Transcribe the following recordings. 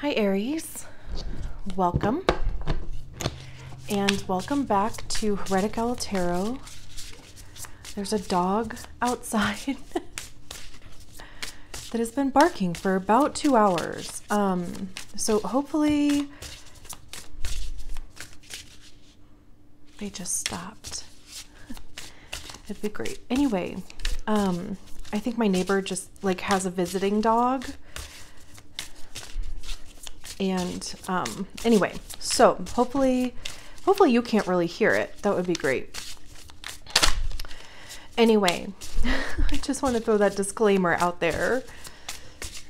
Hi Aries, welcome, and welcome back to Heretical Tarot. There's a dog outside that has been barking for about 2 hours, so hopefully they just stopped. It'd be great. Anyway, I think my neighbor just like has a visiting dog. And anyway, so hopefully you can't really hear it. That would be great. Anyway, I just want to throw that disclaimer out there.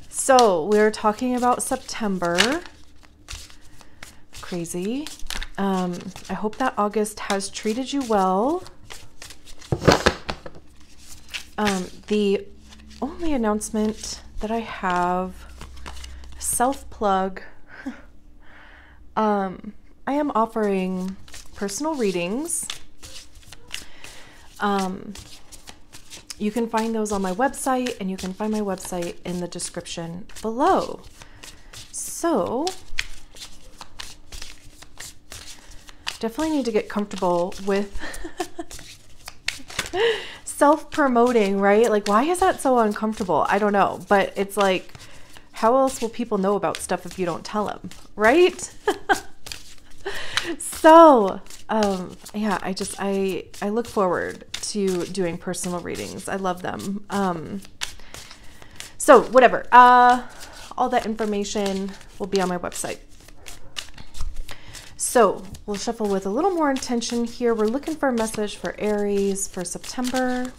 So we're talking about September. Crazy. I hope that August has treated you well. The only announcement that I have, self-plug, I am offering personal readings. You can find those on my website, and you can find my website in the description below. So definitely need to get comfortable with self-promoting, right? Like, why is that so uncomfortable? I don't know, but it's like, how else will people know about stuff if you don't tell them, right? So, yeah, I look forward to doing personal readings. I love them. So whatever, all that information will be on my website. So we'll shuffle with a little more intention here. We're looking for a message for Aries for September.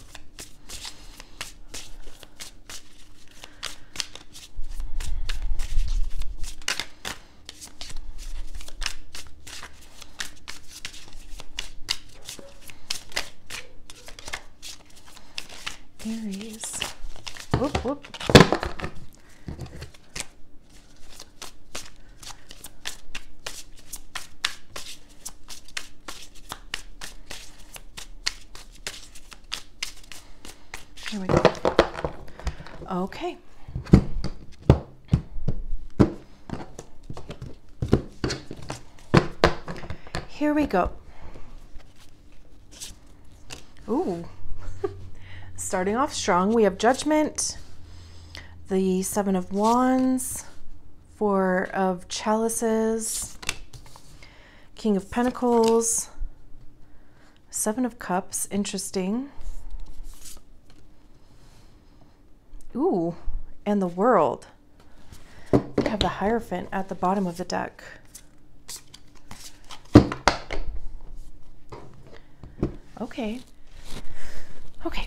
Aries. Whoop, whoop. Here we go. Okay. Here we go. Ooh. Starting off strong, we have Judgment, the Seven of Wands, Four of Chalices, King of Pentacles, Seven of Cups, interesting. Ooh, and the World. We have the Hierophant at the bottom of the deck. Okay. Okay.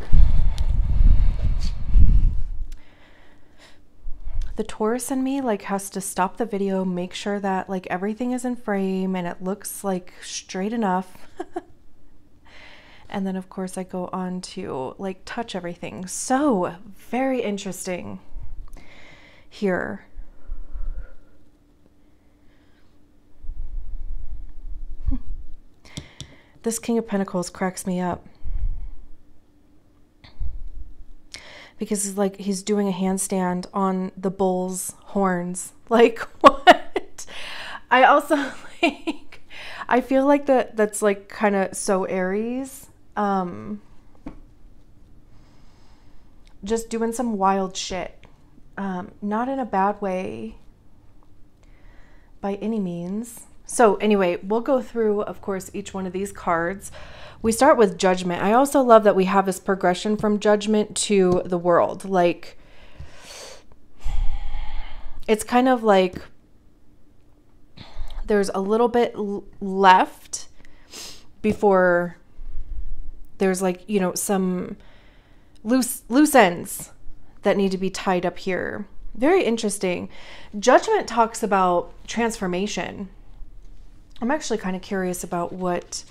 The Taurus in me like has to stop the video, make sure that like everything is in frame and it looks like straight enough. And then of course I go on to like touch everything. So very interesting here. This King of Pentacles cracks me up. Because it's like he's doing a handstand on the bull's horns. Like, what? I also like, I feel like that's like kind of so Aries. Just doing some wild shit. Not in a bad way by any means. So anyway, we'll go through, of course, each one of these cards. We start with Judgment. I also love that we have this progression from Judgment to the World. Like, it's kind of like there's a little bit left before there's like, you know, some loose ends that need to be tied up here. Very interesting. Judgment talks about transformation. I'm actually kind of curious about what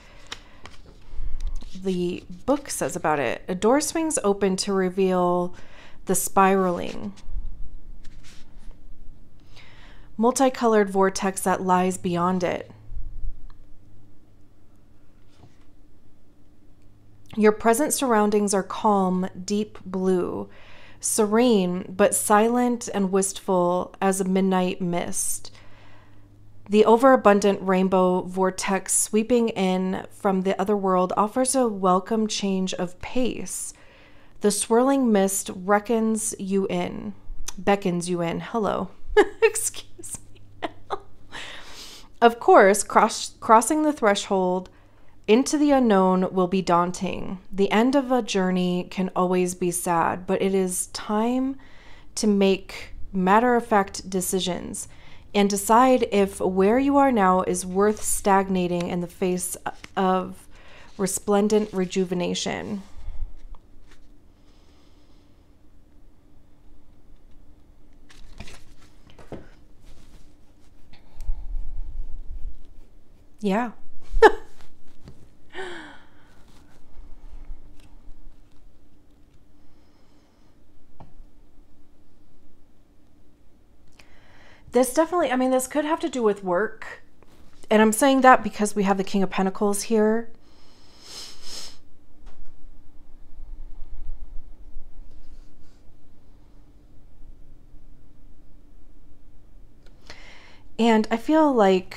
the book says about it. A door swings open to reveal the spiraling, multicolored vortex that lies beyond it. Your present surroundings are calm, deep blue, serene but silent and wistful as a midnight mist. The overabundant rainbow vortex sweeping in from the other world offers a welcome change of pace. The swirling mist beckons you in. Hello. Excuse me. Of course, crossing the threshold into the unknown will be daunting. The end of a journey can always be sad, but it is time to make matter-of-fact decisions and decide if where you are now is worth stagnating in the face of resplendent rejuvenation. Yeah. This definitely, I mean, this could have to do with work. And I'm saying that because we have the King of Pentacles here. And I feel like,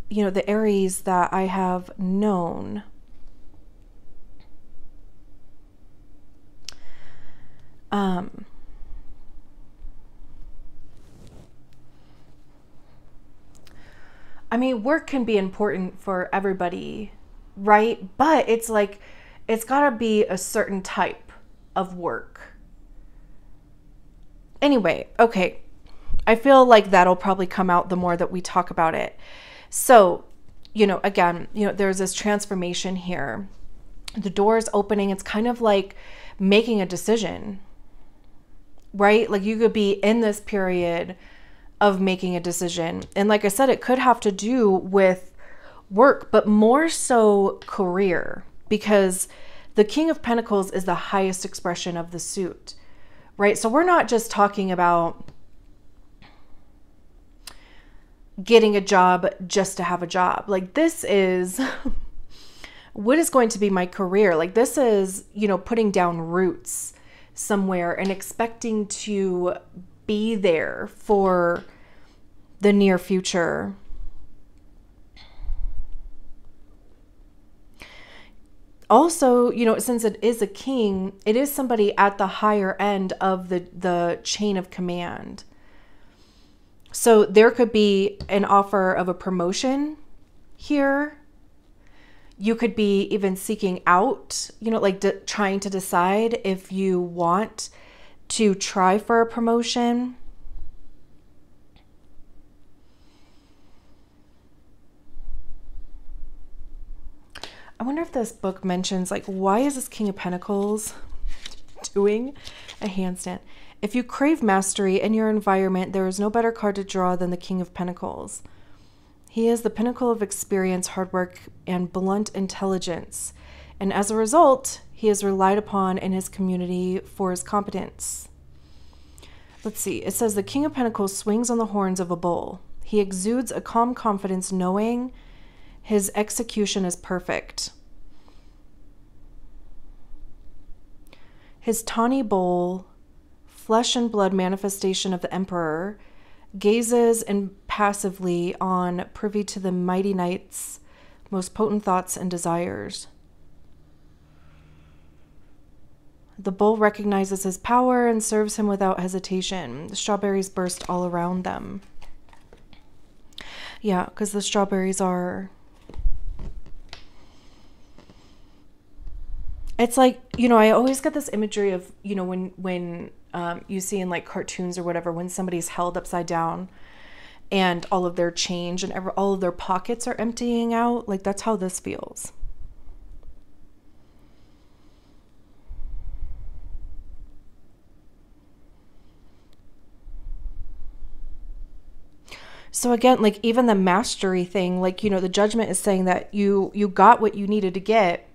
you know, the Aries that I have known, I mean, work can be important for everybody, right? But it's like, it's got to be a certain type of work. Anyway, okay. I feel like that'll probably come out the more that we talk about it. So, you know, again, you know, there's this transformation here. The door is opening. It's kind of like making a decision, right? Like you could be in this period of making a decision. And like I said, it could have to do with work, but more so career, because the King of Pentacles is the highest expression of the suit, right? So we're not just talking about getting a job just to have a job. Like this is what is going to be my career. Like this is, you know, putting down roots somewhere and expecting to be there for the near future. Also, you know, since it is a king, it is somebody at the higher end of the chain of command. So there could be an offer of a promotion here. You could be even seeking out, you know, like trying to decide if you want to try for a promotion. I wonder if this book mentions, like, why is this King of Pentacles doing a handstand? If you crave mastery in your environment, there is no better card to draw than the King of Pentacles. He is the pinnacle of experience, hard work, and blunt intelligence. And as a result, he is relied upon in his community for his competence. Let's see. It says the King of Pentacles swings on the horns of a bull. He exudes a calm confidence, knowing his execution is perfect. His tawny bowl, flesh and blood manifestation of the Emperor, gazes impassively on, privy to the mighty knight's most potent thoughts and desires. The bull recognizes his power and serves him without hesitation. The strawberries burst all around them. Yeah, because the strawberries are... It's like, you know, I always get this imagery of, you know, when you see in like cartoons or whatever, when somebody's held upside down and all of their change and all of their pockets are emptying out. Like that's how this feels. So again, like even the mastery thing, like, you know, the judgment is saying that you got what you needed to get.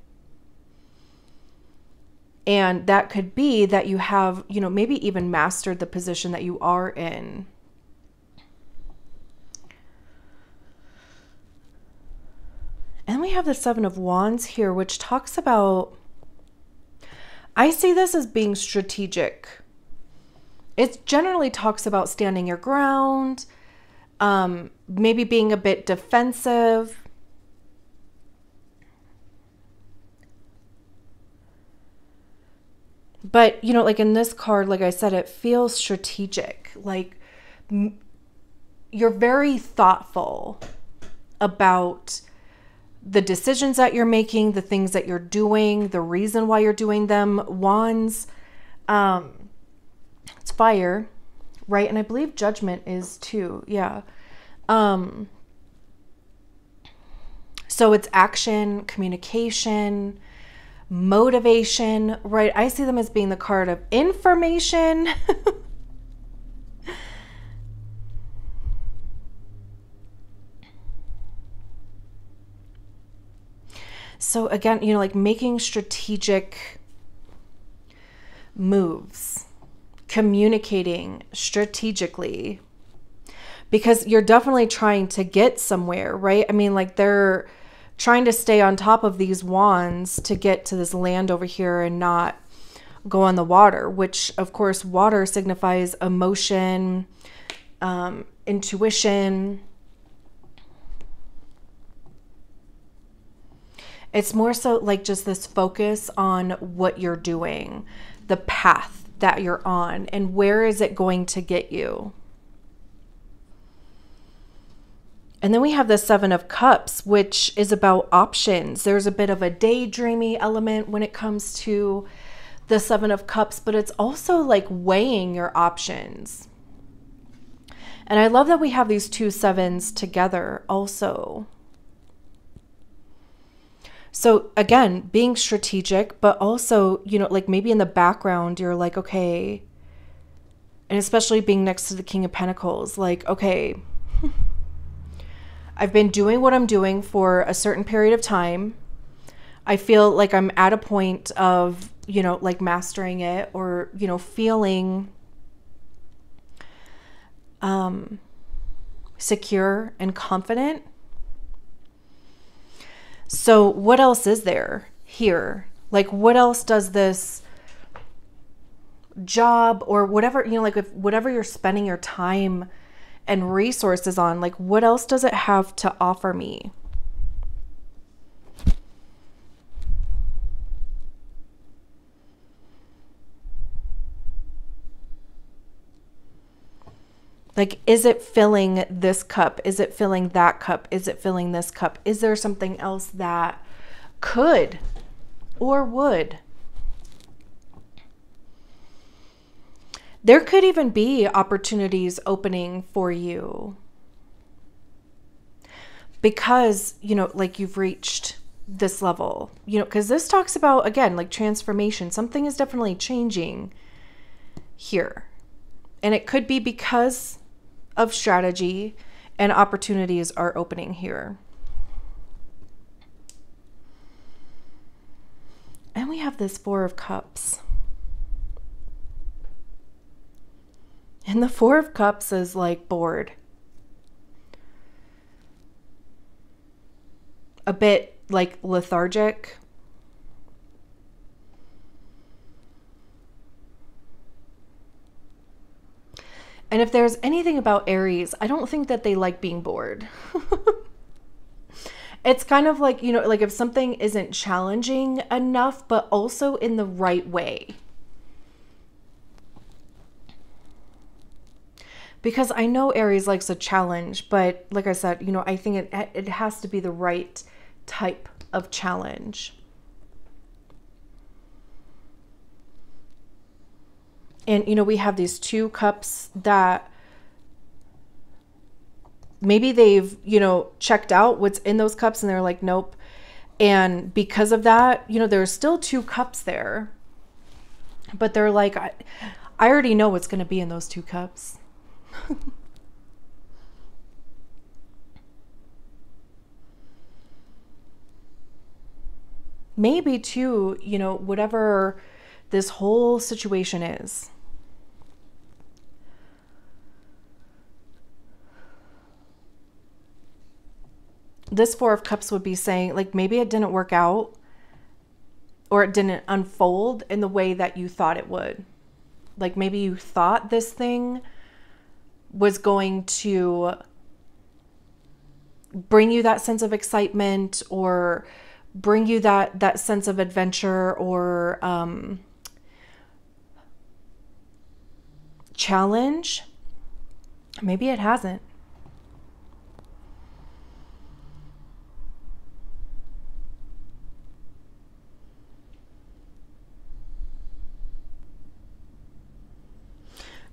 And that could be that you have, you know, maybe even mastered the position that you are in. And we have the Seven of Wands here, which talks about, I see this as being strategic. it generally talks about standing your ground, maybe being a bit defensive. But, you know, like in this card, like I said, it feels strategic. Like you're very thoughtful about the decisions that you're making, the things that you're doing, the reason why you're doing them. Wands, it's fire, right? And I believe judgment is too. Yeah. So it's action, communication, motivation, right? I see them as being the card of information. So again, you know, like making strategic moves, communicating strategically, because you're definitely trying to get somewhere, right? I mean, like they're trying to stay on top of these wands to get to this land over here and not go on the water, which of course water signifies emotion, intuition. It's more so like just this focus on what you're doing, the path that you're on, and where is it going to get you. And then we have the Seven of Cups, which is about options. There's a bit of a daydreamy element when it comes to the Seven of Cups, but it's also like weighing your options. And I love that we have these two sevens together also. So again, being strategic, but also, you know, like maybe in the background, you're like, okay, and especially being next to the King of Pentacles, like, okay, I've been doing what I'm doing for a certain period of time. I feel like I'm at a point of, you know, like mastering it, or, you know, feeling secure and confident. So what else is there here? Like, what else does this job or whatever, you know, like if whatever you're spending your time and resources on, like what else does it have to offer me? Like, is it filling this cup? Is it filling that cup? Is it filling this cup? Is there something else that could or would? There could even be opportunities opening for you because, you know, like you've reached this level, you know, because this talks about, again, like transformation. Something is definitely changing here. And it could be because of strategy, and opportunities are opening here. And we have this Four of Cups. And the Four of Cups is like bored. A bit like lethargic. And if there's anything about Aries, I don't think that they like being bored. It's kind of like, you know, like if something isn't challenging enough, but also in the right way. Because I know Aries likes a challenge, but like I said, you know, I think it has to be the right type of challenge. And, you know, we have these two cups that maybe they've, you know, checked out what's in those cups and they're like, nope. And because of that, you know, there's still two cups there, but they're like, I already know what's going to be in those two cups. Maybe too, you know, whatever this whole situation is. This Four of Cups would be saying, like, maybe it didn't work out or it didn't unfold in the way that you thought it would. Like maybe you thought this thing was going to bring you that sense of excitement or bring you that sense of adventure or challenge. Maybe it hasn't.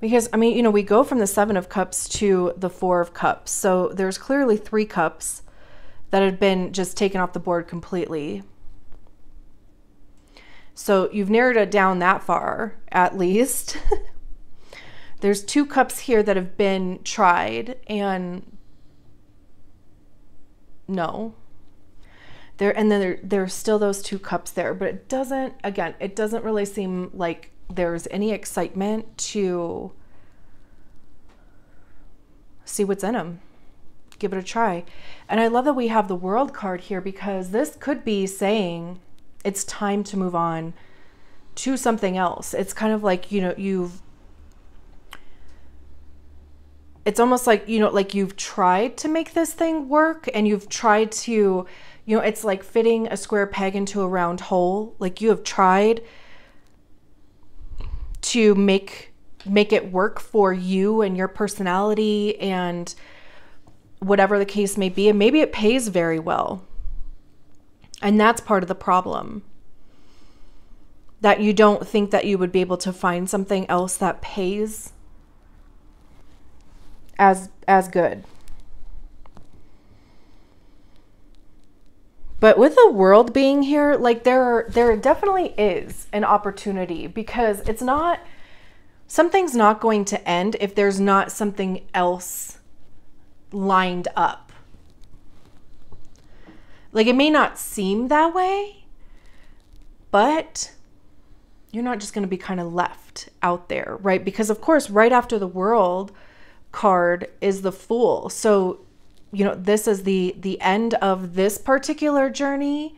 Because, I mean, we go from the Seven of Cups to the Four of Cups. So there's clearly 3 cups that had been just taken off the board completely. So you've narrowed it down that far, at least. There's 2 cups here that have been tried, and no. And then there's still those 2 cups there. But it doesn't really seem like there's any excitement to see what's in them. Give it a try. And I love that we have the World card here, because this could be saying it's time to move on to something else. It's kind of like, it's almost like, like you've tried to make this thing work, and you've tried to, it's like fitting a square peg into a round hole. Like you have tried to make it work for you and your personality and whatever the case may be. And maybe it pays very well. And that's part of the problem. That you don't think that you would be able to find something else that pays as good. But with the World being here, like there definitely is an opportunity, because something's not going to end if there's not something else lined up. Like it may not seem that way, but you're not just going to be kind of left out there, right? Because of course, right after the World card is the Fool. So this is the end of this particular journey,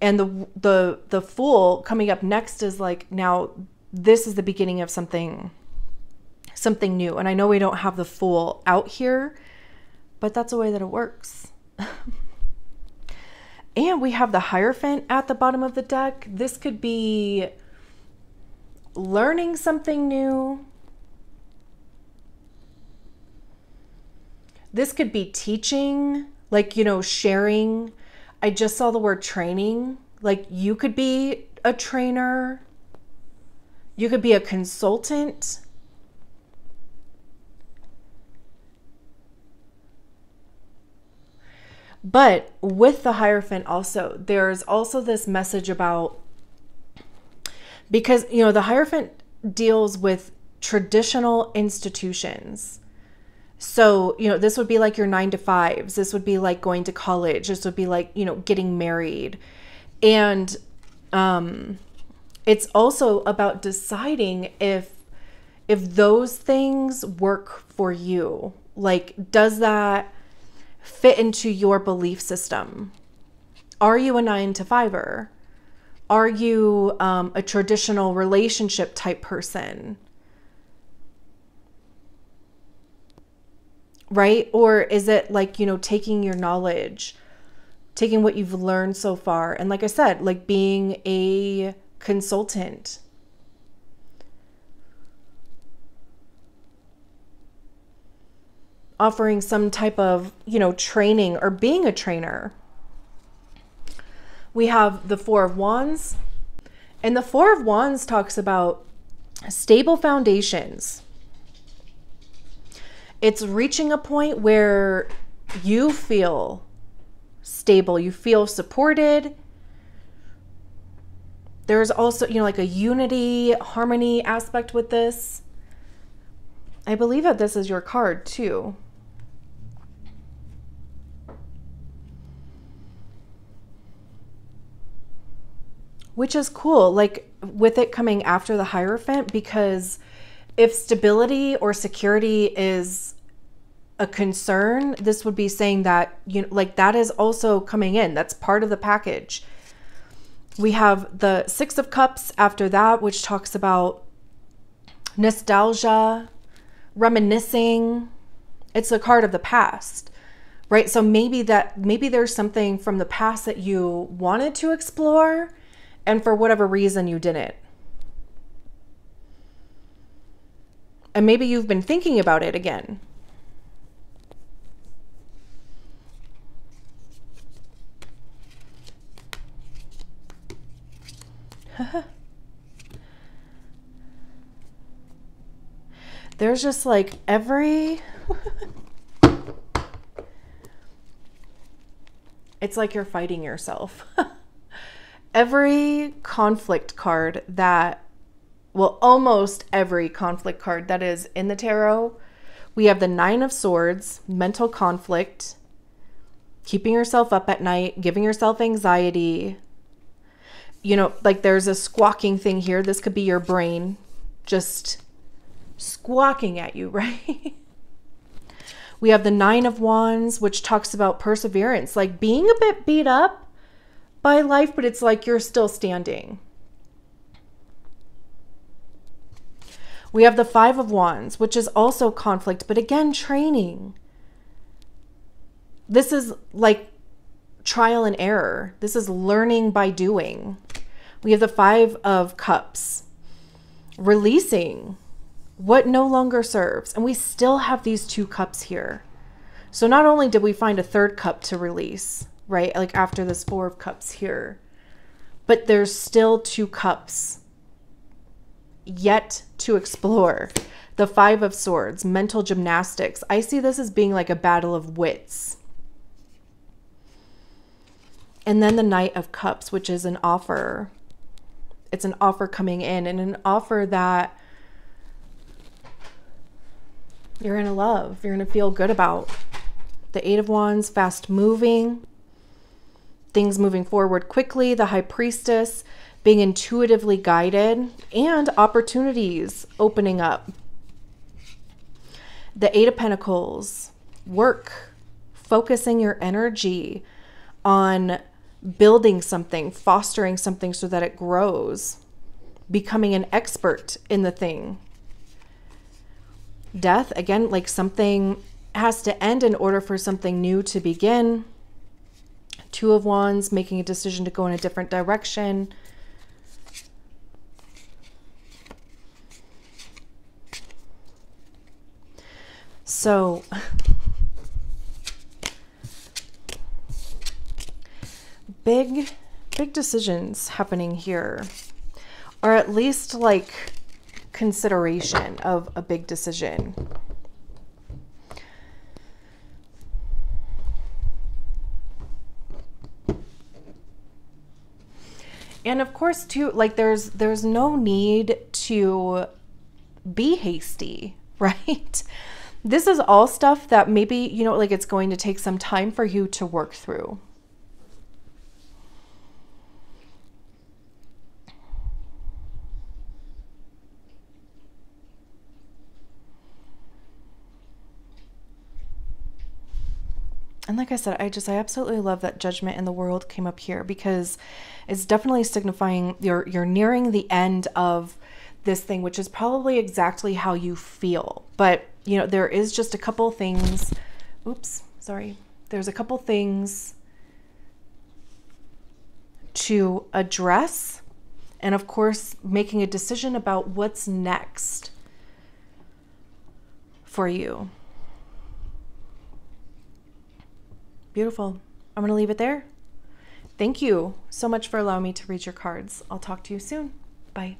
and the Fool coming up next is like, now this is the beginning of something new. And I know we don't have the Fool out here, but that's the way that it works. And we have the Hierophant at the bottom of the deck. This could be learning something new. This could be teaching, like, sharing. I just saw the word training. Like you could be a trainer. You could be a consultant. But with the Hierophant also, there's also this message about, because, the Hierophant deals with traditional institutions. So, this would be like your 9 to 5s. This would be like going to college. This would be like, getting married. And it's also about deciding if those things work for you. Like, does that fit into your belief system? Are you a 9 to 5er? Are you a traditional relationship type person? Right? Or is it like, taking your knowledge, taking what you've learned so far, and like I said, like being a consultant? Offering some type of, training, or being a trainer. We have the Four of Wands, and the Four of Wands talks about stable foundations. It's reaching a point where you feel stable, you feel supported. There's also, like a unity, harmony aspect with this. I believe that this is your card too. Which is cool, like with it coming after the Hierophant, because if stability or security is a concern, this would be saying that, like that is also coming in. That's part of the package. We have the Six of Cups after that, which talks about nostalgia, reminiscing. It's a card of the past, right? So maybe there's something from the past that you wanted to explore, and for whatever reason you didn't. And maybe you've been thinking about it again. There's just like it's like you're fighting yourself. Every conflict card almost every conflict card that is in the tarot, we have the 9 of Swords, mental conflict, keeping yourself up at night, giving yourself anxiety. You know, like there's a squawking thing here. This could be your brain just squawking at you, right? We have the 9 of Wands, which talks about perseverance, like being a bit beat up by life, but it's like you're still standing. We have the 5 of Wands, which is also conflict, but again, training. This is like trial and error. This is learning by doing. We have the 5 of Cups, releasing what no longer serves. And we still have these 2 cups here. So not only did we find a 3rd cup to release, right? Like after this 4 of Cups here, but there's still 2 cups yet to explore. The 5 of Swords, mental gymnastics. I see this as being like a battle of wits. And then the Knight of Cups, which is an offer. It's an offer coming in, and an offer that you're going to love, you're going to feel good about. The 8 of Wands, fast moving, things moving forward quickly. The High Priestess, being intuitively guided, and opportunities opening up. The 8 of Pentacles, work, focusing your energy on building something, fostering something so that it grows, becoming an expert in the thing. Death, again, like something has to end in order for something new to begin. 2 of Wands, making a decision to go in a different direction. So big decisions happening here, or at least like consideration of a big decision. And of course too, like there's no need to be hasty, right? This is all stuff that maybe, you know, like it's going to take some time for you to work through. And like I said, I absolutely love that Judgment in the World came up here, because it's definitely signifying you're nearing the end of this thing, which is probably exactly how you feel. But, you know, there is just a couple things. Oops, sorry. There's a couple things to address. And of course, making a decision about what's next for you. Beautiful. I'm going to leave it there. Thank you so much for allowing me to read your cards. I'll talk to you soon. Bye.